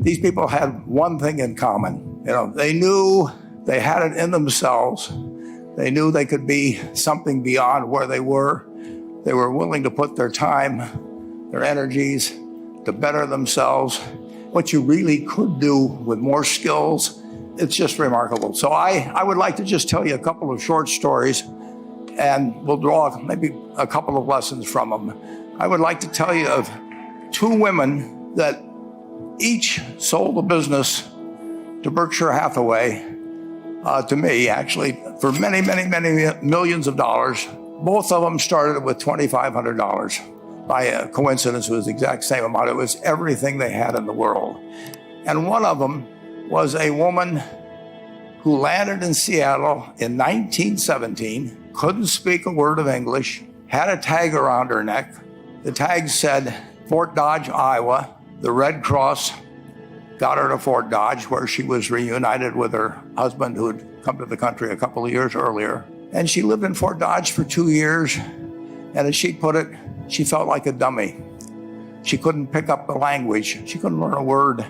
these people had one thing in common. They knew they had it in themselves. They knew they could be something beyond where they were. They were willing to put their time, their energies to better themselves. What you really could do with more skills, it's just remarkable. So I would like to just tell you a couple of short stories, and we'll draw maybe a couple of lessons from them. I would like to tell you of two women that each sold a business to Berkshire Hathaway, to me actually, for many, many, many millions of dollars. Both of them started with $2,500. By a coincidence, it was the exact same amount. It was everything they had in the world. And one of them was a woman who landed in Seattle in 1917, couldn't speak a word of English, had a tag around her neck. The tag said, Fort Dodge, Iowa. The Red Cross got her to Fort Dodge, where she was reunited with her husband who had come to the country a couple of years earlier. And she lived in Fort Dodge for 2 years. And as she put it, she felt like a dummy. She couldn't pick up the language. She couldn't learn a word.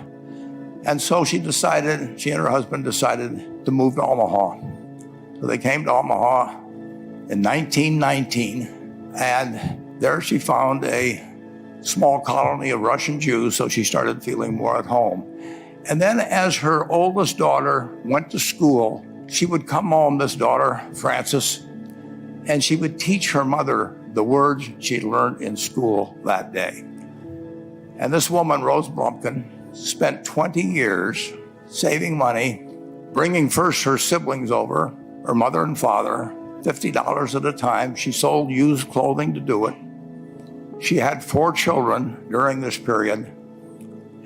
And so she and her husband decided to move to Omaha. So they came to Omaha in 1919. And there she found a small colony of Russian Jews, so she started feeling more at home. And then as her oldest daughter went to school, she would come home, this daughter, Frances, and she would teach her mother the words she'd learned in school that day. And this woman, Rose Blumpkin, spent 20 years saving money, bringing first her siblings over, her mother and father, $50 at a time. She sold used clothing to do it. She had 4 children during this period.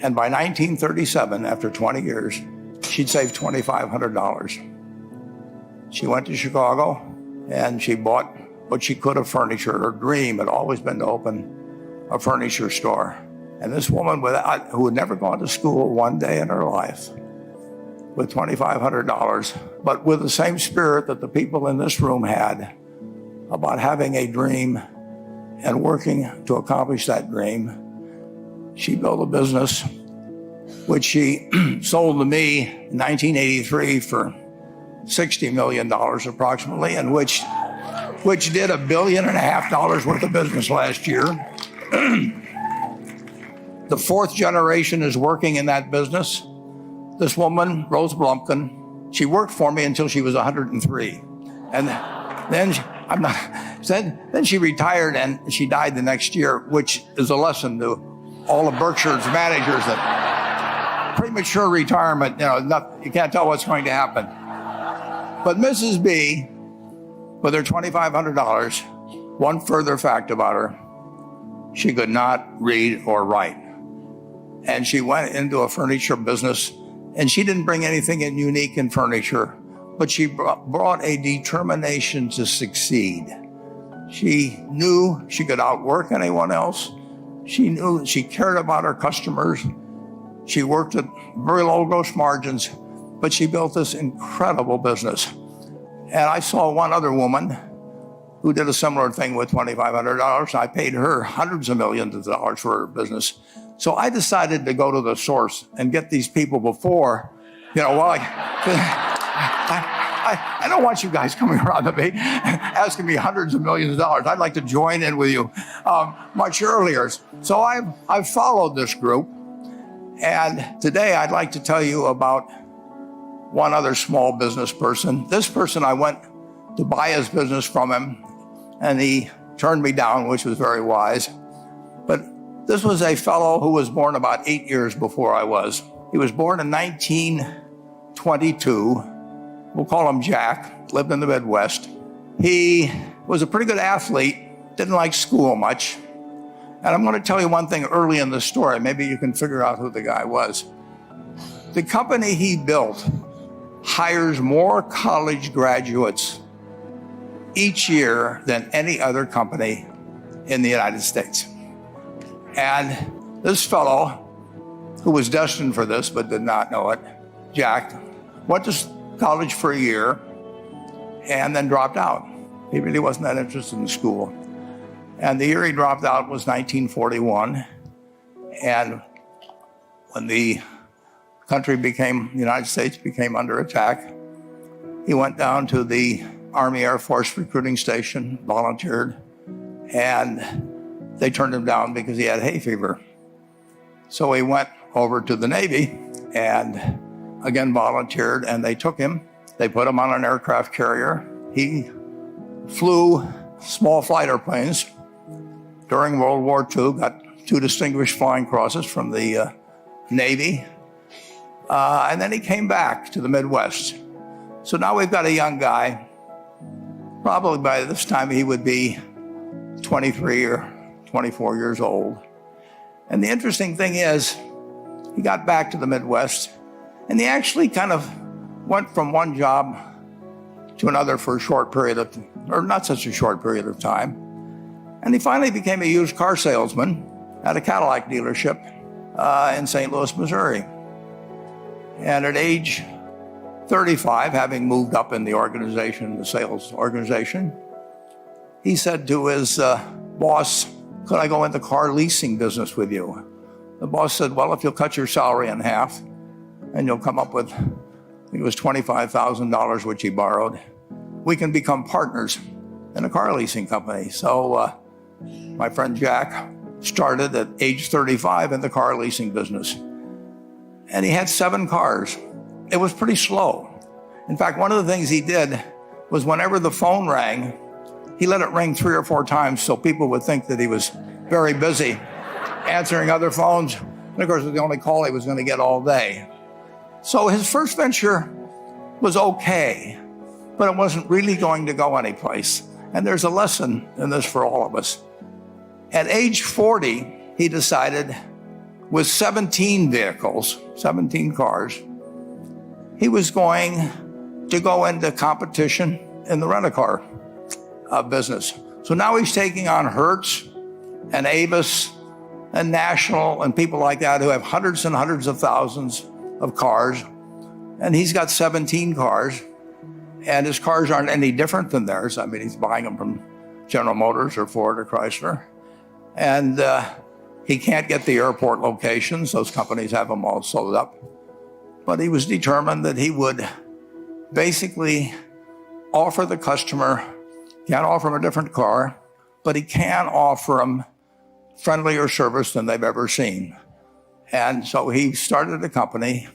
And by 1937, after 20 years, she'd saved $2,500. She went to Chicago and she bought what she could of furniture. Her dream had always been to open a furniture store. And this woman who had never gone to school one day in her life, with $2,500, but with the same spirit that the people in this room had about having a dream and working to accomplish that dream, she built a business which she sold to me in 1983 for $60 million approximately, and which did $1.5 billion worth of business last year. The 4th generation is working in that business. This woman, Rose Blumpkin, she worked for me until she was 103. And then she retired and she died the next year, which is a lesson to all of Berkshire's managers that premature retirement, you can't tell what's going to happen. But Mrs. B, with her $2,500, one further fact about her, she could not read or write. And she went into a furniture business, and she didn't bring anything unique in furniture, but she brought a determination to succeed. She knew she could outwork anyone else. She knew she cared about her customers. She worked at very low gross margins, but she built this incredible business. And I saw one other woman who did a similar thing with $2,500. I paid her hundreds of millions of dollars for her business. So I decided to go to the source and get these people before, I don't want you guys coming around to me asking me hundreds of millions of dollars. I'd like to join in with you much earlier. So I've followed this group. And today I'd like to tell you about one other small business person. This person, I went to buy his business from him, and he turned me down, which was very wise. But this was a fellow who was born about 8 years before I was. He was born in 1922. We'll call him Jack, lived in the Midwest. He was a pretty good athlete, didn't like school much. And I'm going to tell you one thing early in the story. Maybe you can figure out who the guy was. The company he built hires more college graduates each year than any other company in the United States. And this fellow, who was destined for this but did not know it, Jack, went to college for a year and then dropped out. He really wasn't that interested in school. And the year he dropped out was 1941. And when the the United States became under attack, he went down to the Army Air Force recruiting station, volunteered, and they turned him down because he had hay fever. So he went over to the Navy and again volunteered, and they took him. They put him on an aircraft carrier. He flew small fighter planes during World War II, got 2 distinguished flying crosses from the Navy, and then he came back to the Midwest. So now we've got a young guy, probably by this time he would be 23 or 24 years old. And the interesting thing is, he got back to the Midwest, and he actually kind of went from one job to another for a short period of, or not such a short period of time. And he finally became a used car salesman at a Cadillac dealership in St. Louis, Missouri. And at age 35, having moved up in the organization, the sales organization, he said to his boss, "Could I go into car leasing business with you?" The boss said, "Well, if you'll cut your salary in half and you'll come up with," I think it was $25,000, which he borrowed, "we can become partners in a car leasing company." So my friend Jack started at age 35 in the car leasing business. And he had 7 cars. It was pretty slow. In fact, one of the things he did was whenever the phone rang, he let it ring 3 or 4 times so people would think that he was very busy answering other phones. And of course, it was the only call he was going to get all day. So his first venture was okay, but it wasn't really going to go anyplace. And there's a lesson in this for all of us. At age 40, he decided, with 17 vehicles, 17 cars, he was going to go into competition in the rent-a-car business. So now he's taking on Hertz and Avis and National and people like that who have hundreds and hundreds of thousands of cars. And he's got 17 cars, and his cars aren't any different than theirs. I mean, he's buying them from General Motors or Ford or Chrysler. And he can't get the airport locations. Those companies have them all sold up. But he was determined that he would basically offer the customer, can't offer him a different car, but he can offer them friendlier service than they've ever seen. And so he started a company.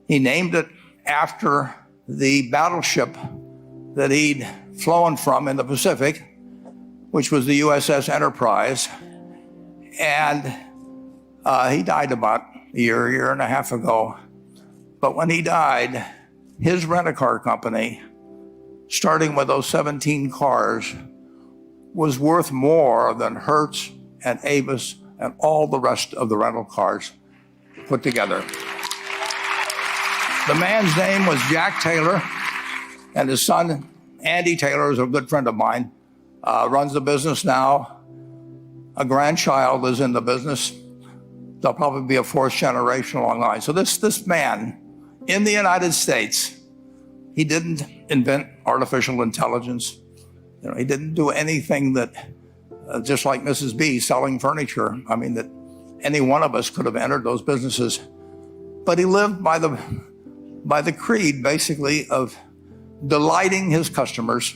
He named it after the battleship that he'd flown from in the Pacific, which was the USS Enterprise. And he died about a year and a half ago. But when he died, his rent-a-car company, starting with those 17 cars, was worth more than Hertz and Avis and all the rest of the rental cars put together. The man's name was Jack Taylor, and his son, Andy Taylor, is a good friend of mine, runs the business now. A grandchild is in the business. There'll probably be a 4th generation along the line. So this man in the United States, he didn't invent artificial intelligence. You know, he didn't do anything that, just like Mrs. B selling furniture, I mean, that any one of us could have entered those businesses. But he lived by the creed, basically, of delighting his customers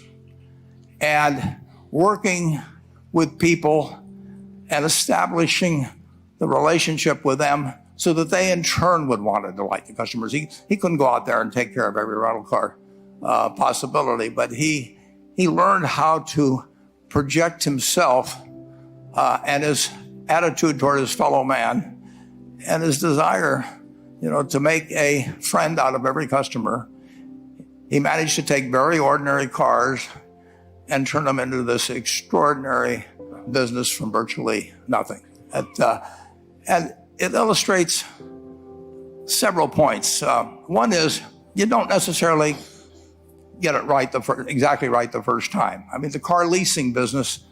and working with people and establishing the relationship with them so that they in turn would want to delight the customers. He couldn't go out there and take care of every rental car possibility, but he learned how to project himself and his attitude toward his fellow man and his desire, to make a friend out of every customer. He managed to take very ordinary cars and turn them into this extraordinary business from virtually nothing. And it illustrates several points. One is, you don't necessarily get it right exactly right the first time. I mean, the car leasing business,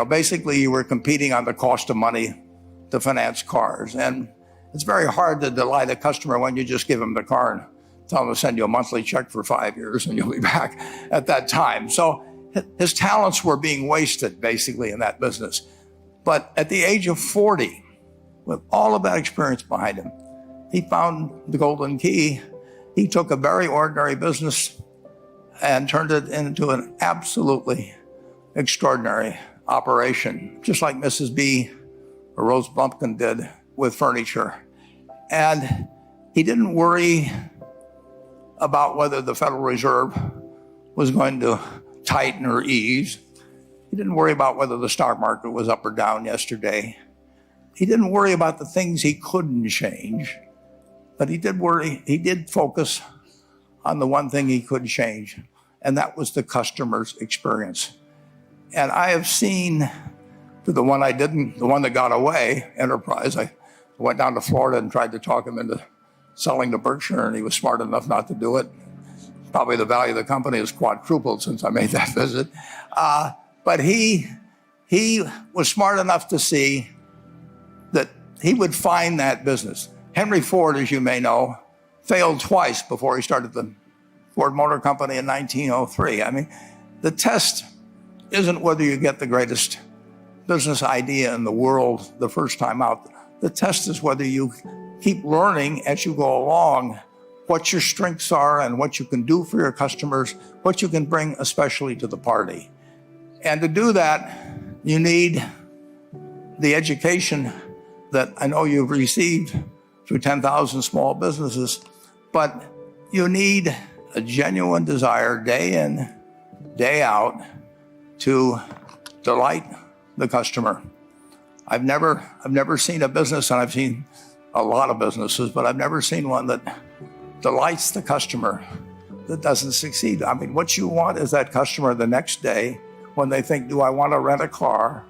basically you were competing on the cost of money to finance cars. And it's very hard to delight a customer when you just give them the car and tell them to send you a monthly check for 5 years and you'll be back at that time. So his talents were being wasted basically in that business. But at the age of 40, with all of that experience behind him, he found the golden key. He took a very ordinary business and turned it into an absolutely extraordinary operation, just like Mrs. B or Rose Blumpkin did with furniture. And he didn't worry about whether the Federal Reserve was going to tighten or ease. He didn't worry about whether the stock market was up or down yesterday. He didn't worry about the things he couldn't change, but he did focus on the one thing he could change, and that was the customer's experience. And I have seen the one that got away, Enterprise. I went down to Florida and tried to talk him into selling to Berkshire, and he was smart enough not to do it. Probably the value of the company has quadrupled since I made that visit. But he was smart enough to see that he would find that business. Henry Ford, as you may know, failed twice before he started the Ford Motor Company in 1903. I mean, the test isn't whether you get the greatest business idea in the world the first time out. The test is whether you keep learning as you go along what your strengths are and what you can do for your customers, what you can bring especially to the party. And to do that, you need the education that I know you've received through 10,000 small businesses, but you need a genuine desire day in, day out to delight the customer. I've never seen a business, and I've seen a lot of businesses, but I've never seen one that delights the customer that doesn't succeed. I mean, what you want is that customer the next day when they think, do I want to rent a car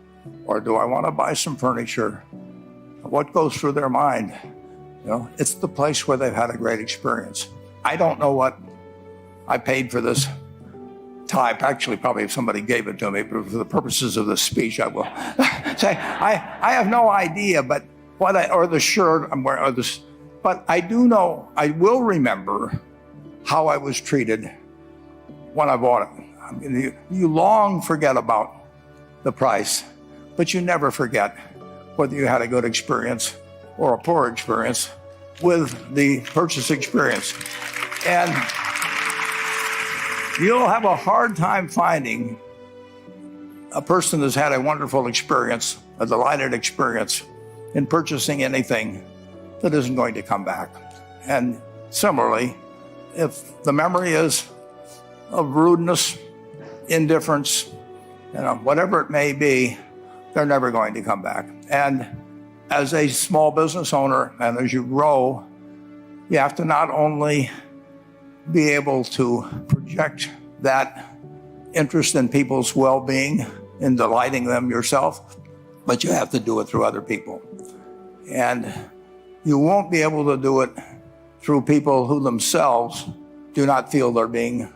or do I want to buy some furniture? What goes through their mind? You know, it's the place where they've had a great experience. I don't know what I paid for this tie. Actually, probably if somebody gave it to me, but for the purposes of this speech, I will say I have no idea. But or the shirt I'm wearing, or this. But I do know, I will remember how I was treated when I bought it. I mean, you long forget about the price, but you never forget whether you had a good experience or a poor experience with the purchase experience. And you'll have a hard time finding a person that's had a wonderful experience, a delighted experience in purchasing anything that isn't going to come back. And similarly, if the memory is of rudeness, indifference, whatever it may be, they're never going to come back. And as a small business owner, and as you grow, you have to not only be able to project that interest in people's well-being, in delighting them yourself, but you have to do it through other people. And you won't be able to do it through people who themselves do not feel they're being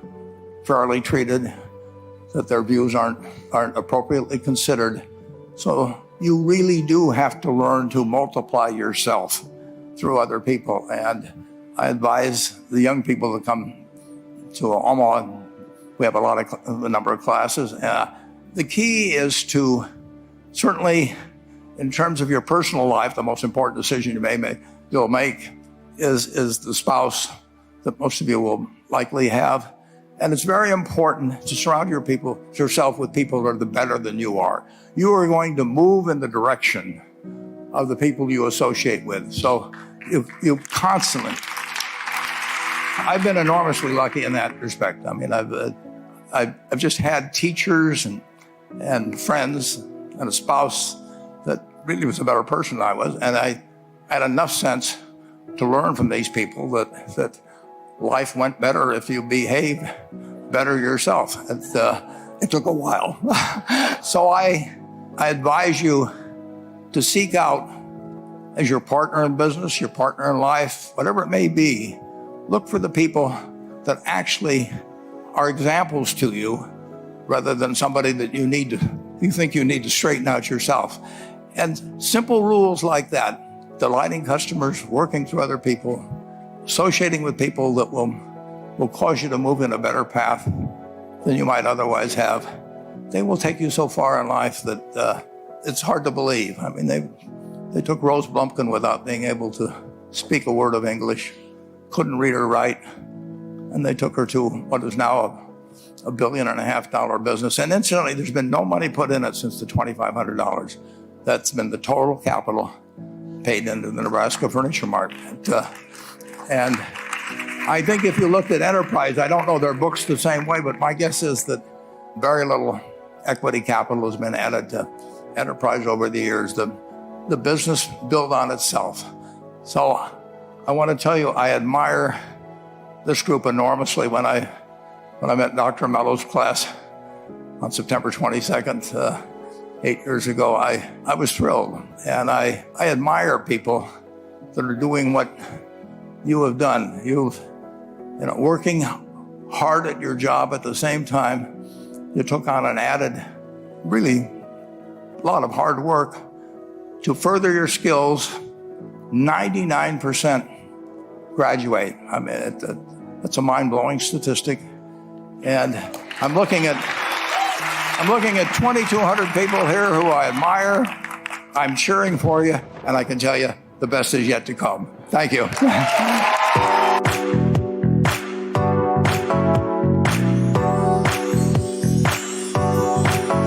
fairly treated, that their views aren't appropriately considered. So you really do have to learn to multiply yourself through other people. And I advise the young people to come to Omaha. We have a number of classes. The key is to, certainly in terms of your personal life, the most important decision you'll make is the spouse that most of you will likely have. And it's very important to surround yourself with people that are better than you are. You are going to move in the direction of the people you associate with. So you constantly, I've been enormously lucky in that respect. I mean, I've just had teachers and friends and a spouse that really was a better person than I was. And I had enough sense to learn from these people that life went better if you behave better yourself. It took a while. So I advise you to seek out, as your partner in business, your partner in life, whatever it may be, look for the people that actually are examples to you rather than somebody that you think you need to straighten out yourself. And simple rules like that, delighting customers, working through other people, associating with people that will cause you to move in a better path than you might otherwise have, they will take you so far in life that it's hard to believe. I mean, they took Rose Blumpkin without being able to speak a word of English, couldn't read or write, and they took her to what is now a $1.5 billion business. And incidentally, there's been no money put in it since the $2,500. That's been the total capital paid into the Nebraska Furniture Mart. And I think if you looked at enterprise, I don't know their books the same way, but my guess is that very little equity capital has been added to enterprise over the years. The business built on itself. So I want to tell you, I admire this group enormously. When I met Dr. MALOU's class on September 22nd, 8 years ago, I was thrilled. And I admire people that are doing what you have done. Working hard at your job at the same time, you took on an added, really, lot of hard work to further your skills. 99% graduate. I mean, that's a mind-blowing statistic. And I'm looking at 2,200 people here who I admire. I'm cheering for you, and I can tell you the best is yet to come. Thank you.